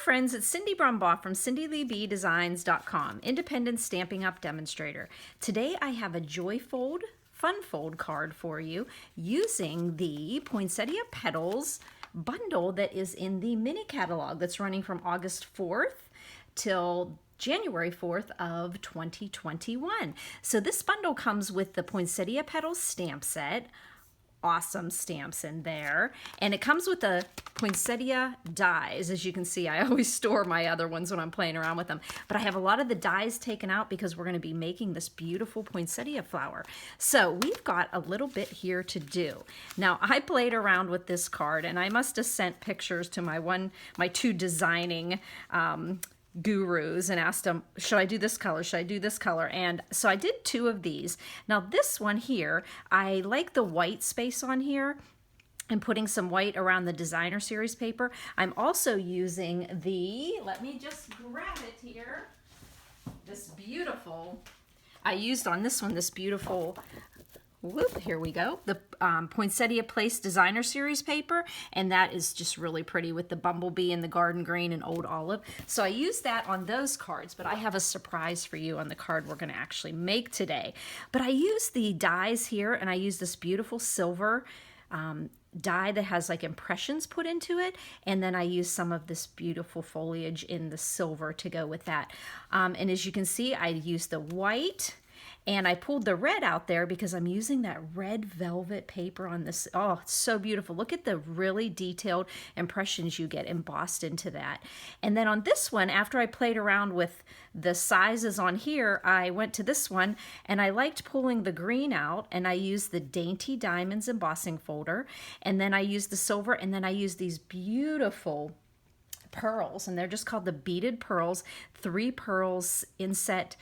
friends, it's Cindy Brumbaugh from CindyLeeBDesigns.com, independent Stampin' Up! Demonstrator. Today I have a Joy Fold Fun Fold card for you using the Poinsettia Petals bundle that is in the mini catalog that's running from August 4th till January 4th of 2021. So this bundle comes with the Poinsettia Petals stamp set. Awesome stamps in there, and it comes with the poinsettia dies. As you can see, I always store my other ones when I'm playing around with them, but I have a lot of the dies taken out because we're going to be making this beautiful poinsettia flower. So we've got a little bit here to do. Now I played around with this card, and I must have sent pictures to my two designing gurus and asked them, should I do this color? Should I do this color? And so I did two of these. Now this one here, I like the white space on here and putting some white around the designer series paper. I'm also using the, let me just grab it here, this beautiful, I used on this one, this beautiful, whoop, here we go, the Poinsettia Place Designer Series paper, and that is just really pretty with the bumblebee and the garden green and old olive. So I used that on those cards, but I have a surprise for you on the card we're going to actually make today. But I used the dies here, and I used this beautiful silver die that has like impressions put into it, and then I used some of this beautiful foliage in the silver to go with that. And as you can see, I used the white, and I pulled the red out there because I'm using that red velvet paper on this. Oh, it's so beautiful. Look at the really detailed impressions you get embossed into that. And then on this one, after I played around with the sizes on here, I went to this one and I liked pulling the green out, and I used the Dainty Diamonds embossing folder, and then I used the silver, and then I used these beautiful pearls, and they're just called the beaded pearls, 3 pearls inset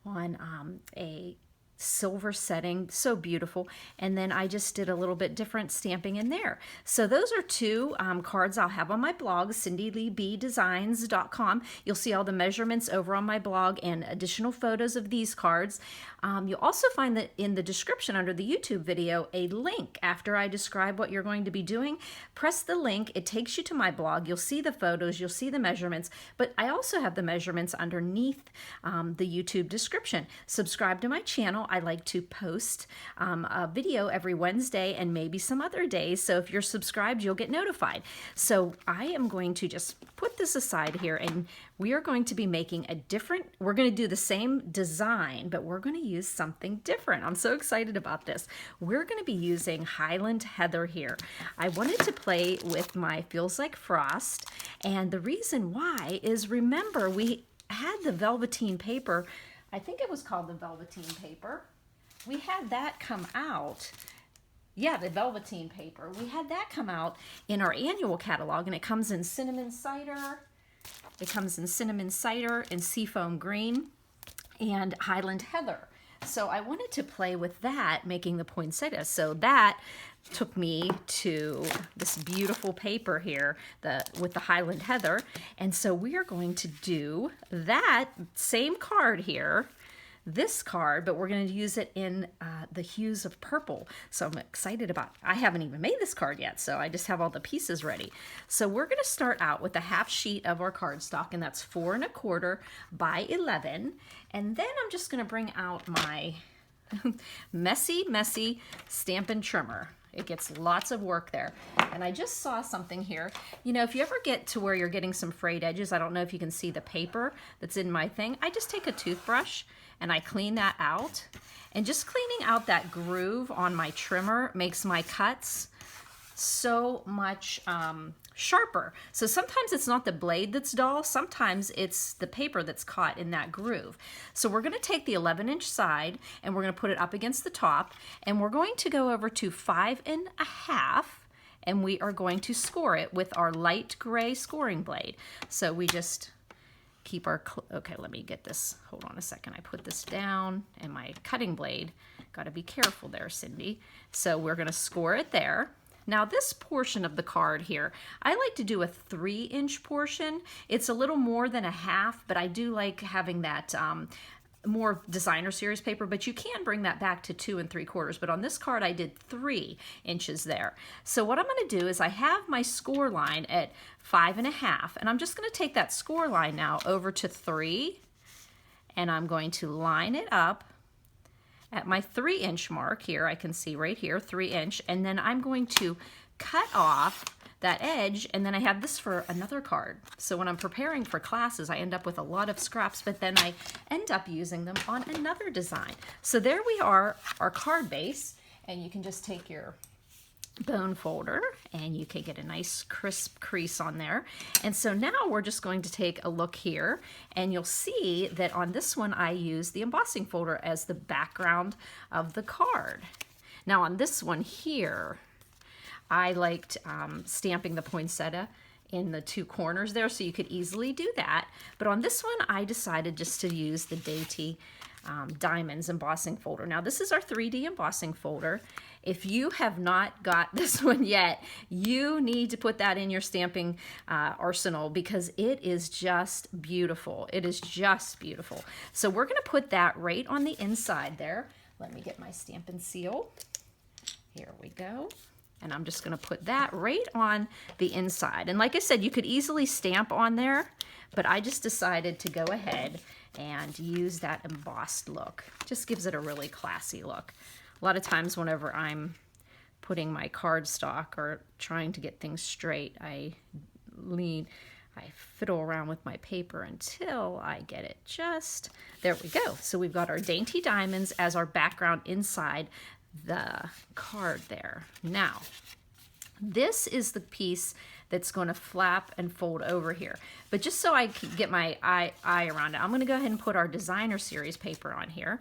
on a silver setting, so beautiful. And then I just did a little bit different stamping in there. So those are two cards I'll have on my blog, CindyLeeBDesigns.com. You'll see all the measurements over on my blog and additional photos of these cards. You'll also find that in the description under the YouTube video a link after I describe what you're going to be doing. Press the link, it takes you to my blog. You'll see the photos, you'll see the measurements, but I also have the measurements underneath the YouTube description. Subscribe to my channel. I like to post a video every Wednesday and maybe some other days, so if you're subscribed, you'll get notified. So I am going to just put this aside here, and we are going to be making we're going to do the same design, but we're going to use something different. I'm so excited about this. We're going to be using Highland Heather here. I wanted to play with my Feels Like Frost, and the reason why is, remember, we had the Velveteen Paper. I think it was called the Velveteen Paper. We had that come out. Yeah, the Velveteen Paper. We had that come out in our annual catalog, and it comes in cinnamon cider. It comes in cinnamon cider and seafoam green and Highland Heather. So I wanted to play with that, making the poinsettia. So that took me to this beautiful paper here with the Highland Heather. And so we are going to do that same card here, this card, but we're going to use it in the hues of purple. So I'm excited about it. I haven't even made this card yet, so I just have all the pieces ready. So we're going to start out with a half sheet of our cardstock, and that's 4 1/4 by 11. And then I'm just going to bring out my messy Stampin' trimmer. It gets lots of work there. And I just saw something here. You know, if you ever get to where you're getting some frayed edges, I don't know if you can see the paper that's in my thing. I just take a toothbrush and I clean that out. And just cleaning out that groove on my trimmer makes my cuts so much sharper. So sometimes it's not the blade that's dull, sometimes it's the paper that's caught in that groove. So we're going to take the 11-inch side and we're going to put it up against the top, and we're going to go over to 5 1/2, and we are going to score it with our light gray scoring blade. So we just keep our, okay, let me get this, hold on a second. I put this down and my cutting blade, got to be careful there, Cindy. So we're going to score it there. Now this portion of the card here, I like to do a 3-inch portion. It's a little more than a half, but I do like having that more designer series paper, but you can bring that back to 2 3/4. But on this card, I did 3 inches there. So what I'm going to do is I have my score line at 5 1/2, and I'm just going to take that score line now over to 3, and I'm going to line it up at my 3-inch mark here. I can see right here, 3-inch, and then I'm going to cut off that edge, and then I have this for another card. So when I'm preparing for classes, I end up with a lot of scraps, but then I end up using them on another design. So there we are, our card base, and you can just take your bone folder and you can get a nice crisp crease on there. And so now we're just going to take a look here, and you'll see that on this one I use the embossing folder as the background of the card. Now on this one here, I liked stamping the poinsettia in the 2 corners there, so you could easily do that. But on this one, I decided just to use the Dainty Diamonds embossing folder. Now this is our 3D embossing folder. If you have not got this one yet, you need to put that in your stamping arsenal, because it is just beautiful. It is just beautiful. So we're going to put that right on the inside there. Let me get my Stampin' seal. Here we go. And I'm just going to put that right on the inside. And like I said, you could easily stamp on there, but I just decided to go ahead and use that embossed look. Just gives it a really classy look. A lot of times whenever I'm putting my cardstock or trying to get things straight, I fiddle around with my paper until I get it just, there we go. So we've got our Dainty Diamonds as our background inside the card there. Now, this is the piece that's going to flap and fold over here. But just so I can get my eye around it, I'm going to go ahead and put our designer series paper on here.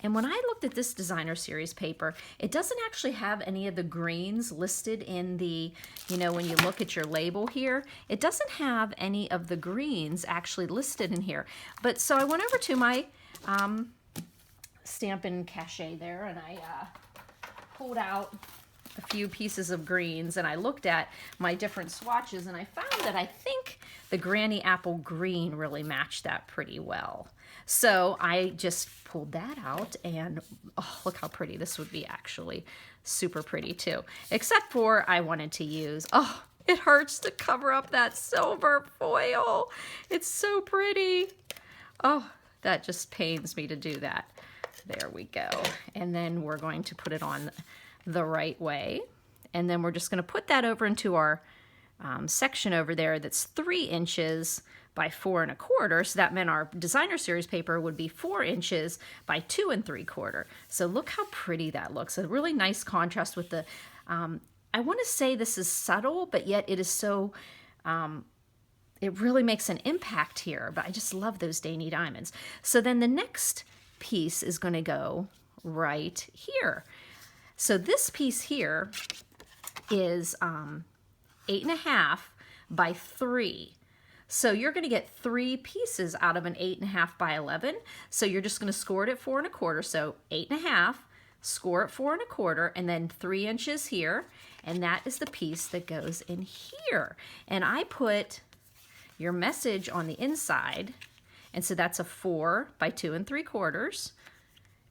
And when I looked at this designer series paper, it doesn't actually have any of the greens listed in the, you know, when you look at your label here, it doesn't have any of the greens actually listed in here. But so I went over to my Stampin' Cachet there, and I pulled out a few pieces of greens, and I looked at my different swatches, and I found that I think the Granny Apple Green really matched that pretty well. So I just pulled that out, and oh, look how pretty this would be. Actually super pretty too, except for I wanted to use, oh, it hurts to cover up that silver foil. It's so pretty. Oh, that just pains me to do that. There we go. And then we're going to put it on the right way. And then we're just going to put that over into our section over there that's 3 inches by 4 1/4. So that meant our designer series paper would be 4 inches by 2 3/4. So look how pretty that looks. A really nice contrast with the, I want to say this is subtle, but yet it is so, it really makes an impact here. But I just love those Dainty Diamonds. So then the next piece is going to go right here. So this piece here is 8 1/2 by 3. So you're going to get 3 pieces out of an 8 1/2 by 11. So you're just going to score it at 4 1/4. So 8 1/2, score at 4 1/4, and then 3 inches here. And that is the piece that goes in here. And I put your message on the inside. And so that's a 4 by 2 3/4.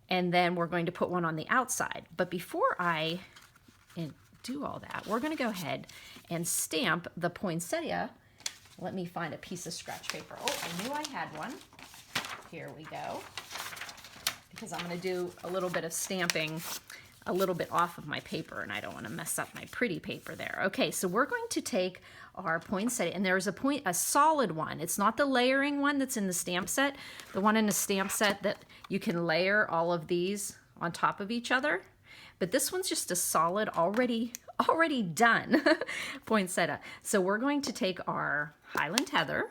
And then we're going to put one on the outside. But before I do all that, we're going to go ahead and stamp the poinsettia. Let me find a piece of scratch paper. Oh, I knew I had one. Here we go. Because I'm going to do a little bit of stamping a little bit off of my paper, and I don't want to mess up my pretty paper there. Okay, so we're going to take our poinsettia, and there's a solid one. It's not the layering one that's in the stamp set. The one in the stamp set that you can layer all of these on top of each other. But this one's just a solid, already done poinsettia. So we're going to take our Highland Heather,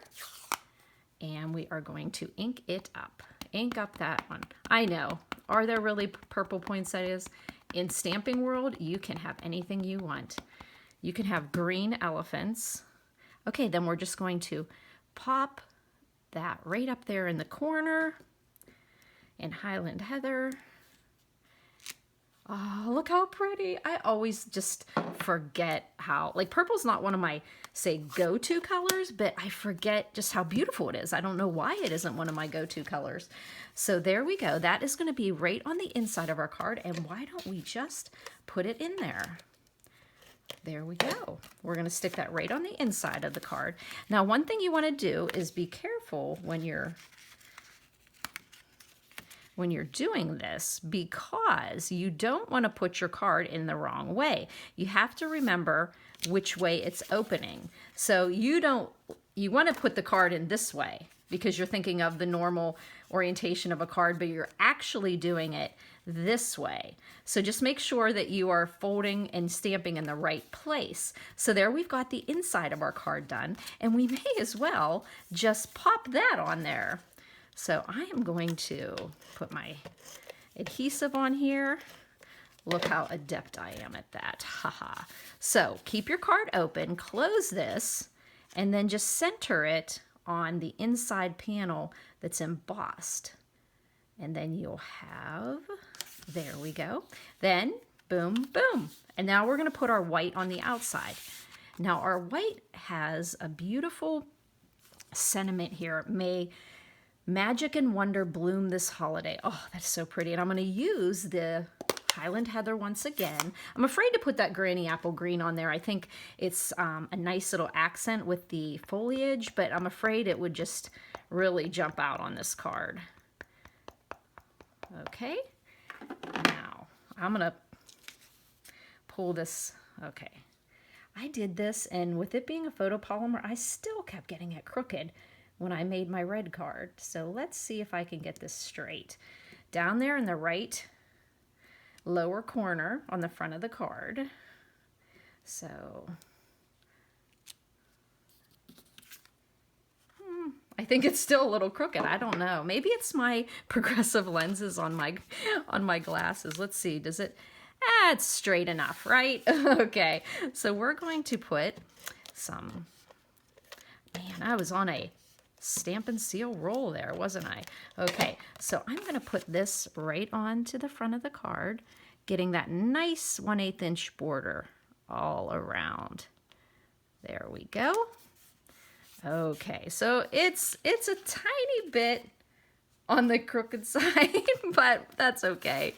and we are going to ink it up. Ink up that one. I know. Are there really purple poinsettias? In Stamping World, you can have anything you want. You can have green elephants. Okay, then we're just going to pop that right up there in the corner. And Highland Heather. Oh, look how pretty. I always just forget how, like purple's not one of my, say, go-to colors, but I forget just how beautiful it is. I don't know why it isn't one of my go-to colors. So there we go. That is going to be right on the inside of our card. And why don't we just put it in there? There we go. We're going to stick that right on the inside of the card. Now, one thing you want to do is be careful when you're doing this, because you don't want to put your card in the wrong way. You have to remember which way it's opening. So you want to put the card in this way because you're thinking of the normal orientation of a card, but you're actually doing it this way. So just make sure that you are folding and stamping in the right place. So there we've got the inside of our card done, and we may as well just pop that on there. So I am going to put my adhesive on here. Look how adept I am at that. Haha. So keep your card open, close this, and then just center it on the inside panel that's embossed. And then you'll have, there we go. Then boom, boom. And now we're going to put our white on the outside. Now our white has a beautiful sentiment here. May magic and wonder bloom this holiday. Oh, that's so pretty. And I'm going to use the Highland Heather once again. I'm afraid to put that Granny Apple Green on there. I think it's a nice little accent with the foliage, but I'm afraid it would just really jump out on this card. Okay. Now, I'm going to pull this. Okay. I did this, and with it being a photopolymer, I still kept getting it crooked when I made my red card. So let's see if I can get this straight. Down there in the right lower corner on the front of the card. So I think it's still a little crooked. I don't know. Maybe it's my progressive lenses on my glasses. Let's see. Does it? It's straight enough, right? Okay. So we're going to put some. Man, I was on a Stampin' Seal roll there, wasn't I? Okay, so I'm going to put this right onto the front of the card, getting that nice 1/8 inch border all around. There we go. Okay, so it's a tiny bit on the crooked side, but that's okay.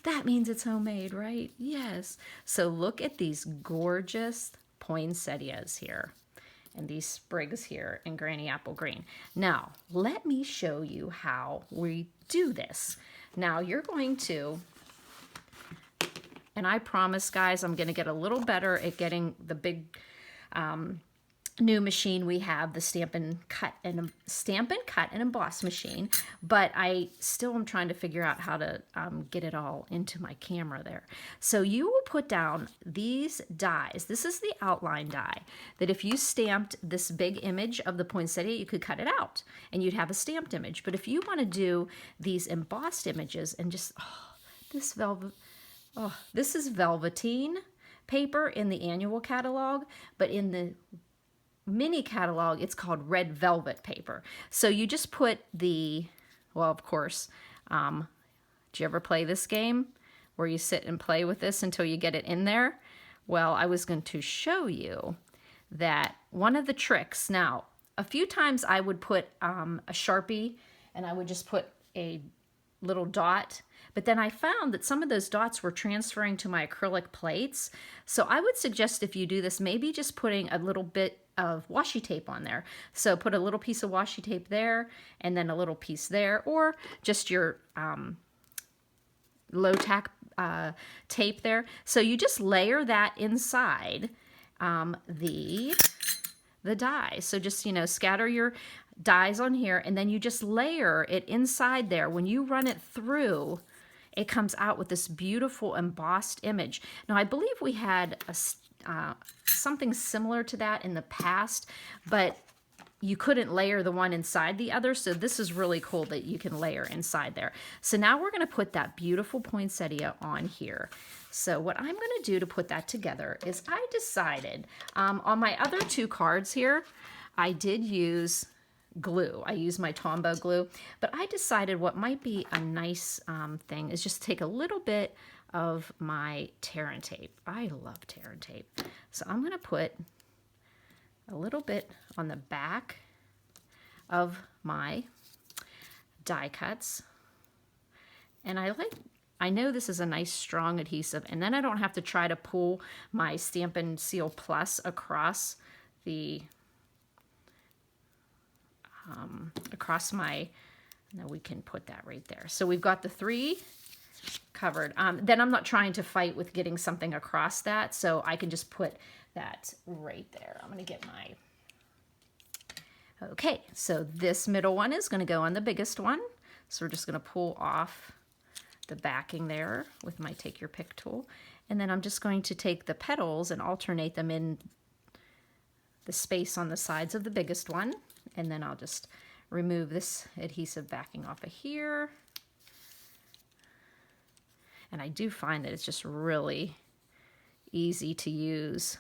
That means it's homemade, right? Yes. So look at these gorgeous poinsettias here. And these sprigs here in Granny Apple Green. Now, let me show you how we do this. Now, you're going to, and I promise, guys, I'm going to get a little better at getting the big new machine we have, the Stampin' Cut and Emboss machine, but I still am trying to figure out how to get it all into my camera there. So you will put down these dies. This is the outline die that if you stamped this big image of the poinsettia, you could cut it out and you'd have a stamped image. But if you want to do these embossed images and just, this is Velveteen paper in the annual catalog, but in the mini catalog, it's called red velvet paper. So you just put well, of course, do you ever play this game where you sit and play with this until you get it in there? Well, I was going to show you that one of the tricks, now, a few times I would put a Sharpie and I would just put a little dot, but then I found that some of those dots were transferring to my acrylic plates. So I would suggest if you do this, maybe just putting a little bit of washi tape on there. So put a little piece of washi tape there and then a little piece there, or just your low tack tape there. So you just layer that inside the die. So just, scatter your dies on here and then you just layer it inside there. When you run it through, it comes out with this beautiful embossed image. Now, I believe we had something similar to that in the past, but you couldn't layer the one inside the other, so this is really cool that you can layer inside there. So now we're going to put that beautiful poinsettia on here. So what I'm going to do to put that together is I decided, on my other two cards here, I did use glue. I used my Tombow glue, but I decided what might be a nice thing is just take a little bit of my tear and tape. I love tear and tape. So I'm going to put a little bit on the back of my die cuts. And I know this is a nice strong adhesive, and then I don't have to try to pull my Stampin' Seal Plus across the no, we can put that right there. So we've got the 3 covered. Then I'm not trying to fight with getting something across that, so I can just put that right there. I'm going to get my... Okay, so this middle one is going to go on the biggest one. So we're just going to pull off the backing there with my Take Your Pick tool. And then I'm just going to take the petals and alternate them in the space on the sides of the biggest one. And then I'll just remove this adhesive backing off of here. And I do find that it's just really easy to use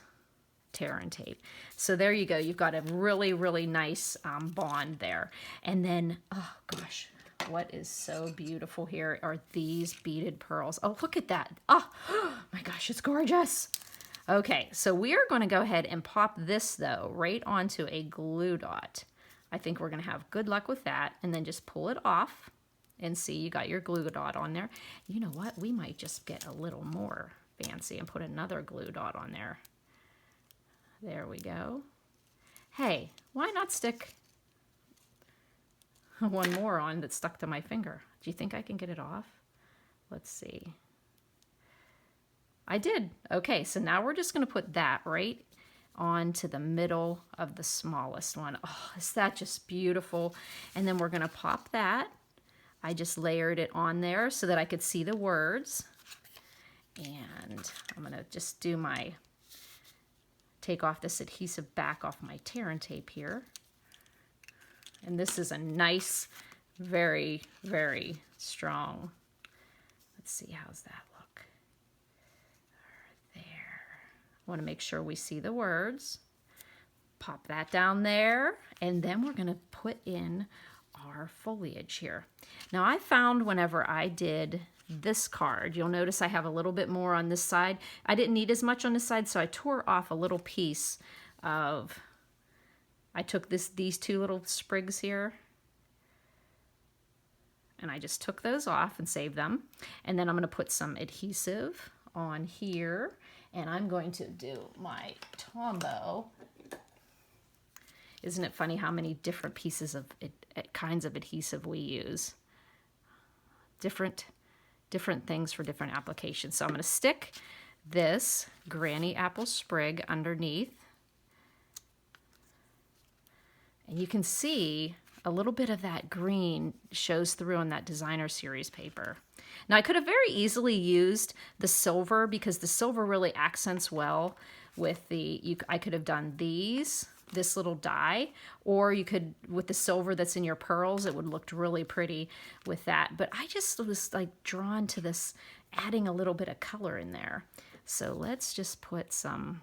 tear and tape. So there you go. You've got a really, really nice bond there. And then, oh gosh, what is so beautiful here are these beaded pearls. Oh, look at that. Oh my gosh, it's gorgeous. Okay, so we are going to go ahead and pop this, though, right onto a glue dot. I think we're going to have good luck with that. And then just pull it off and see you got your glue dot on there. You know what? We might just get a little more fancy and put another glue dot on there. There we go. Hey, why not stick one more on that stuck to my finger? Do you think I can get it off? Let's see. I did. Okay, so now we're just going to put that right onto the middle of the smallest one. Oh, is that just beautiful? And then we're going to pop that. I just layered it on there so that I could see the words. And I'm going to just do my... take off this adhesive back off my tear and tape here. And this is a nice, very, very strong. Let's see, how's that look? There. I want to make sure we see the words. Pop that down there, and then we're going to put in our foliage here. Now I found whenever I did this card, you'll notice I have a little bit more on this side. I didn't need as much on this side, so I tore off a little piece of, I took these 2 little sprigs here, and I just took those off and saved them. And then I'm going to put some adhesive on here, and I'm going to do my Tombow. Isn't it funny how many different pieces of kinds of adhesive we use? Different things for different applications. So I'm going to stick this Granny Apple sprig underneath. And you can see a little bit of that green shows through on that designer series paper. Now I could have very easily used the silver because the silver really accents well with the, I could have done this little die, or you could, with the silver that's in your pearls, it would look really pretty with that. But I just was like drawn to this, adding a little bit of color in there. So let's just put some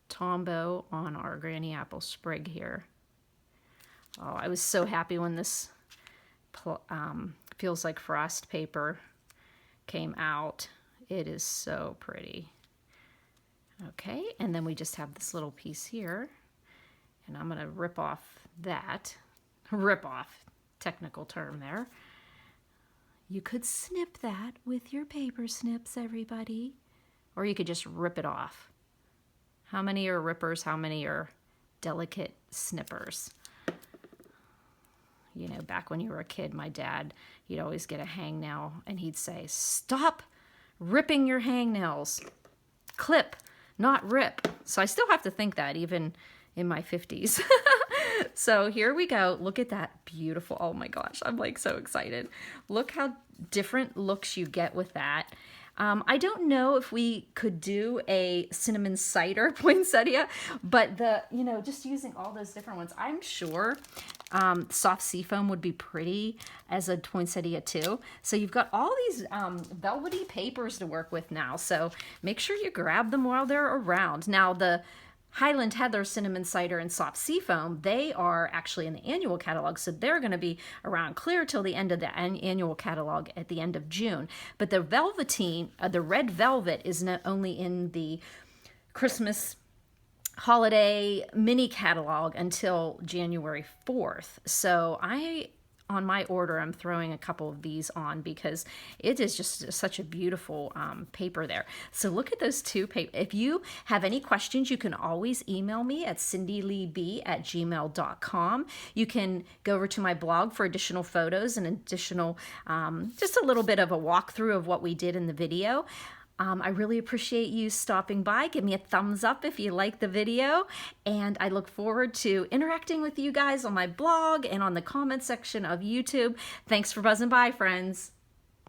Tombow on our Granny Apple sprig here. Oh, I was so happy when this Feels Like Frost paper came out. It is so pretty. Okay, and then we just have this little piece here, and I'm going to rip off that. Rip off, technical term there. You could snip that with your paper snips, everybody. Or you could just rip it off. How many are rippers? How many are delicate snippers? You know, back when you were a kid, my dad, he'd always get a hangnail, and he'd say, "Stop ripping your hangnails. Clip, not rip." So I still have to think that even in my 50s. So here we go. Look at that beautiful, oh my gosh, I'm like so excited. Look how different looks you get with that. I don't know if we could do a cinnamon cider poinsettia, but just using all those different ones, I'm sure soft seafoam would be pretty as a poinsettia too. So you've got all these velvety papers to work with now. So make sure you grab them while they're around. Now the Highland Heather, Cinnamon Cider, and Soft Seafoam, they are actually in the annual catalog, so they're going to be around clear till the end of the annual catalog at the end of June. But the Velveteen, the Red Velvet, is not only in the Christmas holiday mini catalog until January 4th. So on my order, I'm throwing a couple of these on because it is just such a beautiful paper there. So look at those two papers. If you have any questions, you can always email me at cindyleeb@gmail.com. You can go over to my blog for additional photos and additional, just a little bit of a walkthrough of what we did in the video. I really appreciate you stopping by. Give me a thumbs up if you like the video, and I look forward to interacting with you guys on my blog and on the comment section of YouTube. Thanks for buzzing by, friends.